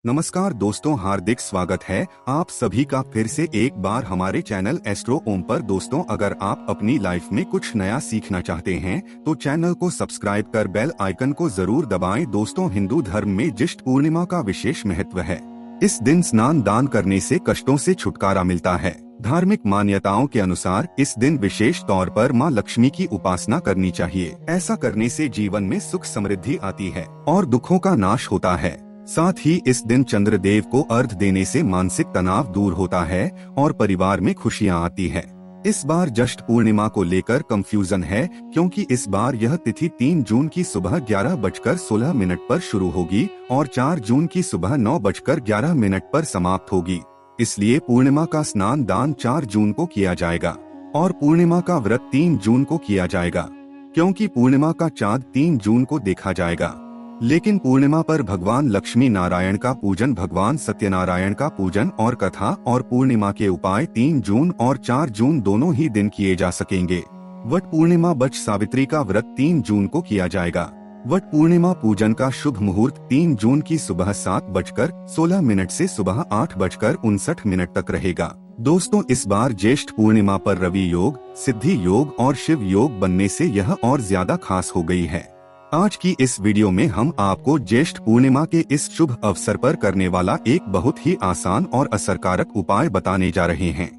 नमस्कार दोस्तों, हार्दिक स्वागत है आप सभी का फिर से एक बार हमारे चैनल एस्ट्रो ओम पर। दोस्तों, अगर आप अपनी लाइफ में कुछ नया सीखना चाहते हैं तो चैनल को सब्सक्राइब कर बेल आइकन को जरूर दबाएं। दोस्तों, हिंदू धर्म में ज्येष्ठ पूर्णिमा का विशेष महत्व है। इस दिन स्नान दान करने से कष्टों से छुटकारा मिलता है। धार्मिक मान्यताओं के अनुसार इस दिन विशेष तौर पर मां लक्ष्मी की उपासना करनी चाहिए। ऐसा करने से जीवन में सुख समृद्धि आती है और दुखों का नाश होता है। साथ ही इस दिन चंद्रदेव को अर्घ्य देने से मानसिक तनाव दूर होता है और परिवार में खुशियां आती है। इस बार ज्येष्ठ पूर्णिमा को लेकर कंफ्यूजन है, क्योंकि इस बार यह तिथि 3 जून की सुबह 11:16 पर शुरू होगी और 4 जून की सुबह 9:11 पर समाप्त होगी। इसलिए पूर्णिमा का स्नान दान 4 जून को किया जाएगा और पूर्णिमा का व्रत 3 जून को किया जाएगा, क्योंकि पूर्णिमा का चांद 3 जून को देखा जाएगा। लेकिन पूर्णिमा पर भगवान लक्ष्मी नारायण का पूजन, भगवान सत्यनारायण का पूजन और कथा और पूर्णिमा के उपाय 3 जून और 4 जून दोनों ही दिन किए जा सकेंगे। वट पूर्णिमा वट सावित्री का व्रत 3 जून को किया जाएगा। वट पूर्णिमा पूजन का शुभ मुहूर्त 3 जून की सुबह 7:16 से सुबह 8:59 तक रहेगा। दोस्तों, इस बार ज्येष्ठ पूर्णिमा पर रवि योग, सिद्धि योग और शिव योग बनने से यह और ज्यादा खास हो गई है। आज की इस वीडियो में हम आपको ज्येष्ठ पूर्णिमा के इस शुभ अवसर पर करने वाला एक बहुत ही आसान और असरकारक उपाय बताने जा रहे हैं।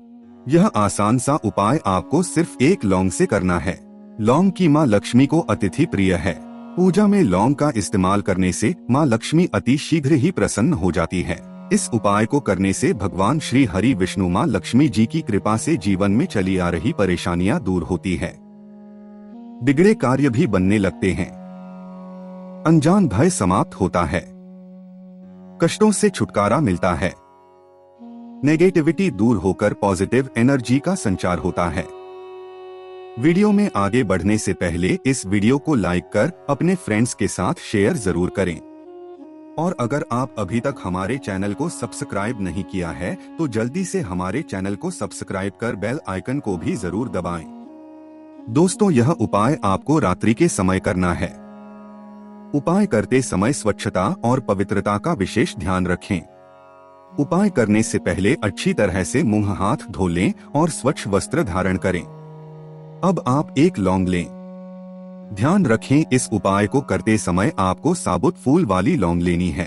यह आसान सा उपाय आपको सिर्फ एक लौंग से करना है। लौंग की मां लक्ष्मी को अतिथि प्रिय है। पूजा में लौंग का इस्तेमाल करने से मां लक्ष्मी अति शीघ्र ही प्रसन्न हो जाती है। इस उपाय को करने से भगवान श्री हरि विष्णु मां लक्ष्मी जी की कृपा से जीवन में चली आ रही परेशानियां दूर होती है। बिगड़े कार्य भी बनने लगते हैं। अनजान भय समाप्त होता है। कष्टों से छुटकारा मिलता है। नेगेटिविटी दूर होकर पॉजिटिव एनर्जी का संचार होता है। वीडियो में आगे बढ़ने से पहले इस वीडियो को लाइक कर अपने फ्रेंड्स के साथ शेयर जरूर करें। और अगर आप अभी तक हमारे चैनल को सब्सक्राइब नहीं किया है तो जल्दी से हमारे चैनल को सब्सक्राइब कर बेल आइकन को भी जरूर दबाएं। दोस्तों, यह उपाय आपको रात्रि के समय करना है। उपाय करते समय स्वच्छता और पवित्रता का विशेष ध्यान रखें। उपाय करने से पहले अच्छी तरह से मुंह हाथ धो लें और स्वच्छ वस्त्र धारण करें। अब आप एक लौंग लें। ध्यान रखें, इस उपाय को करते समय आपको साबुत फूल वाली लौंग लेनी है।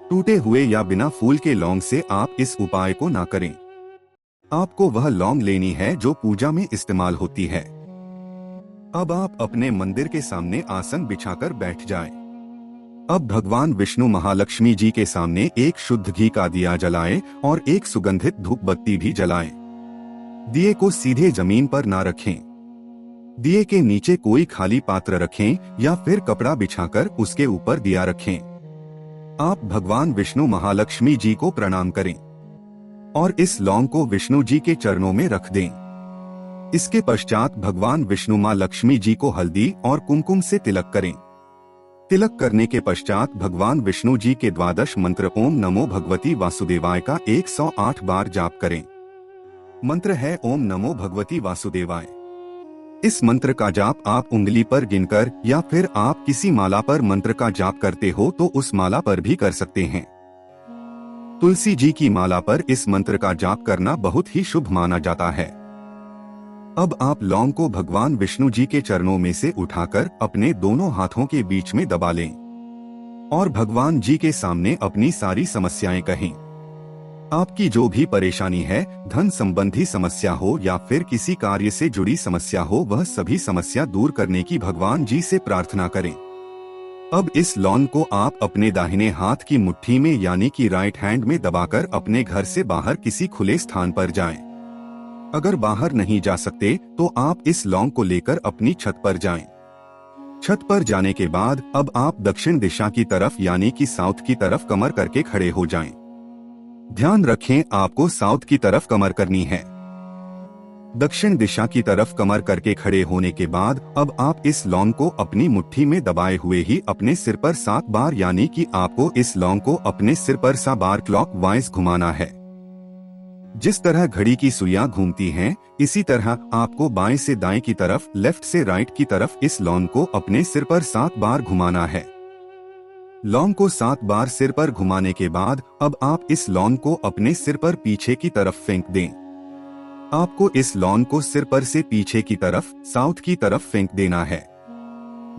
टूटे हुए या बिना फूल के लौंग से आप इस उपाय को ना करें। आपको वह लौंग लेनी है जो पूजा में इस्तेमाल होती है। अब आप अपने मंदिर के सामने आसन बिछाकर बैठ जाएं। अब भगवान विष्णु महालक्ष्मी जी के सामने एक शुद्ध घी का दिया जलाएं और एक सुगंधित धूप बत्ती भी जलाएं। दिए को सीधे जमीन पर ना रखें। दिए के नीचे कोई खाली पात्र रखें या फिर कपड़ा बिछाकर उसके ऊपर दिया रखें। आप भगवान विष्णु महालक्ष्मी जी को प्रणाम करें और इस लौंग को विष्णु जी के चरणों में रख दें। इसके पश्चात भगवान विष्णु मां लक्ष्मी जी को हल्दी और कुमकुम से तिलक करें। तिलक करने के पश्चात भगवान विष्णु जी के 12 मंत्र ओम नमो भगवती वासुदेवाय का 108 बार जाप करें। मंत्र है ओम नमो भगवती वासुदेवाय। इस मंत्र का जाप आप उंगली पर गिनकर या फिर आप किसी माला पर मंत्र का जाप करते हो तो उस माला पर भी कर सकते हैं। तुलसी जी की माला पर इस मंत्र का जाप करना बहुत ही शुभ माना जाता है। अब आप लौंग को भगवान विष्णु जी के चरणों में से उठाकर अपने दोनों हाथों के बीच में दबा लें और भगवान जी के सामने अपनी सारी समस्याएं कहें। आपकी जो भी परेशानी है, धन संबंधी समस्या हो या फिर किसी कार्य से जुड़ी समस्या हो, वह सभी समस्या दूर करने की भगवान जी से प्रार्थना करें। अब इस लौंग को आप अपने दाहिने हाथ की मुट्ठी में यानी कि राइट हैंड में दबाकर अपने घर से बाहर किसी खुले स्थान पर जाएं। अगर बाहर नहीं जा सकते तो आप इस लौंग को लेकर अपनी छत पर जाएं। छत पर जाने के बाद अब आप दक्षिण दिशा की तरफ यानी कि साउथ की तरफ कमर करके खड़े हो जाएं। ध्यान रखें, आपको साउथ की तरफ कमर करनी है। दक्षिण दिशा की तरफ कमर करके खड़े होने के बाद अब आप इस लौंग को अपनी मुट्ठी में दबाए हुए ही अपने सिर पर 7 बार यानी कि आपको इस लौंग को अपने सिर पर 7 बार क्लॉकवाइज घुमाना है। जिस तरह घड़ी की सुइयां घूमती हैं, इसी तरह आपको बाएं से दाएं की तरफ, लेफ्ट से राइट की तरफ इस लौंग को अपने सिर पर 7 बार घुमाना है। लौंग को 7 बार सिर पर घुमाने के बाद अब आप इस लौंग को अपने सिर पर पीछे की तरफ फेंक दें। आपको इस लौंग को सिर पर से पीछे की तरफ साउथ की तरफ फेंक देना है।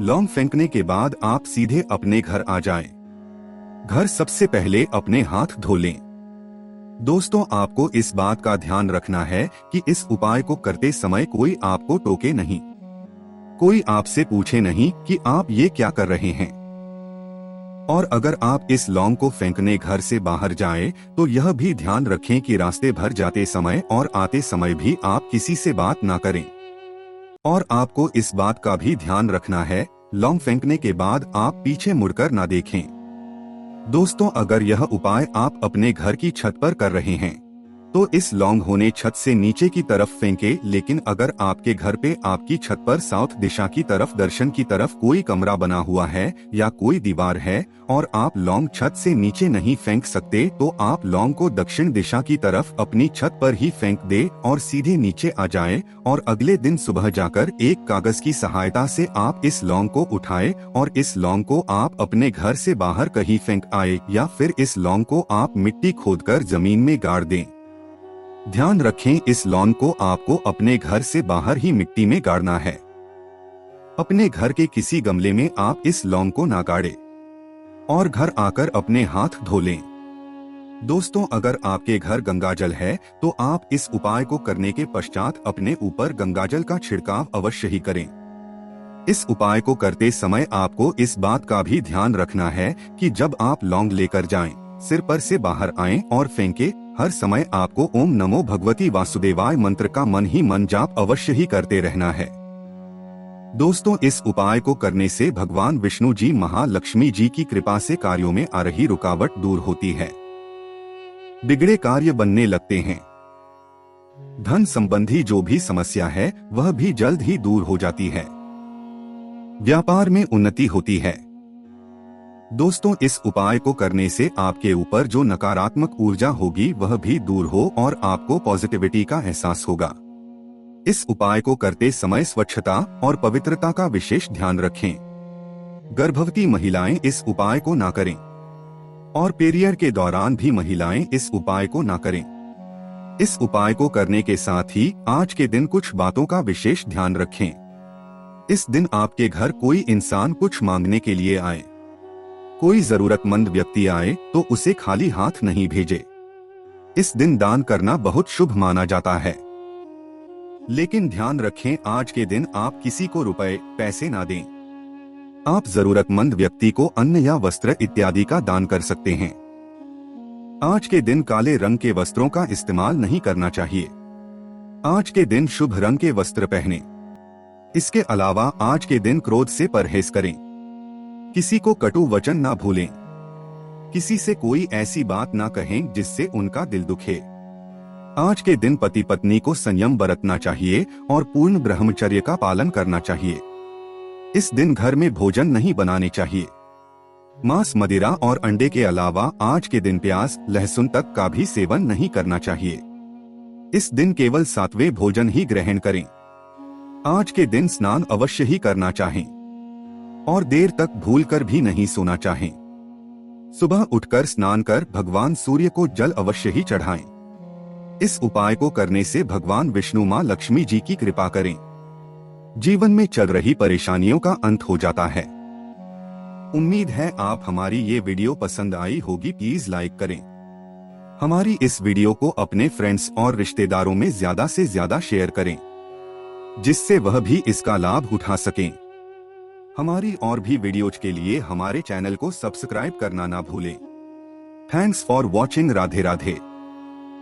लौंग फेंकने के बाद आप सीधे अपने घर आ जाएं। घर सबसे पहले अपने हाथ धो लें। दोस्तों, आपको इस बात का ध्यान रखना है कि इस उपाय को करते समय कोई आपको टोके नहीं, कोई आपसे पूछे नहीं कि आप ये क्या कर रहे हैं। और अगर आप इस लौंग को फेंकने घर से बाहर जाएं, तो यह भी ध्यान रखें कि रास्ते भर जाते समय और आते समय भी आप किसी से बात ना करें। और आपको इस बात का भी ध्यान रखना है, लौंग फेंकने के बाद आप पीछे मुड़कर ना देखें। दोस्तों, अगर यह उपाय आप अपने घर की छत पर कर रहे हैं तो इस लौंग होने छत से नीचे की तरफ फेंके, लेकिन अगर आपके घर पे आपकी छत पर साउथ दिशा की तरफ दर्शन की तरफ कोई कमरा बना हुआ है या कोई दीवार है और आप लौंग छत से नीचे नहीं फेंक सकते, तो आप लौंग को दक्षिण दिशा की तरफ अपनी छत पर ही फेंक दे और सीधे नीचे आ जाए। और अगले दिन सुबह जाकर एक कागज की सहायता से आप इस लौंग को उठाए और इस लौंग को आप अपने घर से बाहर कहीं फेंक आए, या फिर इस लौंग को आप मिट्टी खोदकर जमीन में गाड़ दें। ध्यान रखें, इस लौंग को आपको अपने घर से बाहर ही मिट्टी में गाड़ना है। अपने घर के किसी गमले में आप इस लौंग को ना गाड़ें और घर आकर अपने हाथ धो लें। दोस्तों, अगर आपके घर गंगाजल है तो आप इस उपाय को करने के पश्चात अपने ऊपर गंगाजल का छिड़काव अवश्य ही करें। इस उपाय को करते समय आपको इस बात का भी ध्यान रखना है कि जब आप लौंग लेकर जाएं, सिर पर से बाहर आएं और फेंके, हर समय आपको ओम नमो भगवती वासुदेवाय मंत्र का मन ही मन जाप अवश्य ही करते रहना है। दोस्तों, इस उपाय को करने से भगवान विष्णु जी, महालक्ष्मी जी की कृपा से कार्यों में आ रही रुकावट दूर होती है, बिगड़े कार्य बनने लगते हैं, धन संबंधी जो भी समस्या है वह भी जल्द ही दूर हो जाती है, व्यापार में उन्नति होती है। दोस्तों, इस उपाय को करने से आपके ऊपर जो नकारात्मक ऊर्जा होगी वह भी दूर हो और आपको पॉजिटिविटी का एहसास होगा। इस उपाय को करते समय स्वच्छता और पवित्रता का विशेष ध्यान रखें। गर्भवती महिलाएं इस उपाय को ना करें और पीरियड के दौरान भी महिलाएं इस उपाय को ना करें। इस उपाय को करने के साथ ही आज के दिन कुछ बातों का विशेष ध्यान रखें। इस दिन आपके घर कोई इंसान कुछ मांगने के लिए आए, कोई जरूरतमंद व्यक्ति आए तो उसे खाली हाथ नहीं भेजे। इस दिन दान करना बहुत शुभ माना जाता है, लेकिन ध्यान रखें, आज के दिन आप किसी को रुपए पैसे ना दें। आप जरूरतमंद व्यक्ति को अन्न या वस्त्र इत्यादि का दान कर सकते हैं। आज के दिन काले रंग के वस्त्रों का इस्तेमाल नहीं करना चाहिए। आज के दिन शुभ रंग के वस्त्र पहनें। इसके अलावा आज के दिन क्रोध से परहेज करें। किसी को कटु वचन ना भूलें। किसी से कोई ऐसी बात ना कहें जिससे उनका दिल दुखे। आज के दिन पति पत्नी को संयम बरतना चाहिए और पूर्ण ब्रह्मचर्य का पालन करना चाहिए। इस दिन घर में भोजन नहीं बनाने चाहिए। मांस, मदिरा और अंडे के अलावा आज के दिन प्याज, लहसुन तक का भी सेवन नहीं करना चाहिए। इस दिन केवल सात्विक भोजन ही ग्रहण करें। आज के दिन स्नान अवश्य ही करना चाहें और देर तक भूलकर भी नहीं सोना चाहें। सुबह उठकर स्नान कर भगवान सूर्य को जल अवश्य ही चढ़ाएं। इस उपाय को करने से भगवान विष्णु मां लक्ष्मी जी की कृपा करें। जीवन में चल रही परेशानियों का अंत हो जाता है। उम्मीद है आप हमारी ये वीडियो पसंद आई होगी। प्लीज लाइक करें। हमारी इस वीडियो को अपने फ्रेंड्स और रिश्तेदारों में ज्यादा से ज्यादा शेयर करें, जिससे वह भी इसका लाभ उठा सकें। हमारी और भी वीडियोज के लिए हमारे चैनल को सब्सक्राइब करना ना भूलें। Thanks for watching. Radhe Radhe.